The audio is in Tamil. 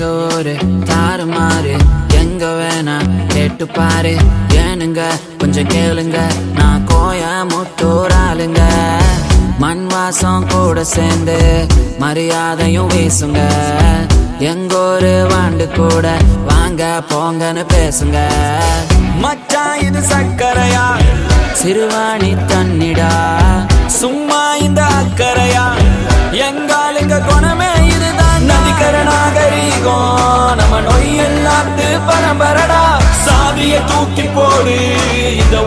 எங்க ஊரு தாறுமாறு எங்க வேணா கேட்டு பாரு ஏனுங்க கொஞ்சம் கேளுங்க நான் கோயமுத்தூர் ஆளுங்க மண் வாசம் கூட சேர்ந்து மரியாதையும் வீசுங்க எங்கூரு வாண்டு கூட வாங்க போங்கன்னு பேசுங்க மச்சான் இது சக்கரையா சிறுவாணி தண்ணிடா சும்மா இந்த அக்கறையா எங்காலுங்க குணமே இதுதான் நதிக்கர நாகரீகம் நம்ம நொய் எல்லாத்து பரம்பரடா சாதிய தூக்கி போடு இந்த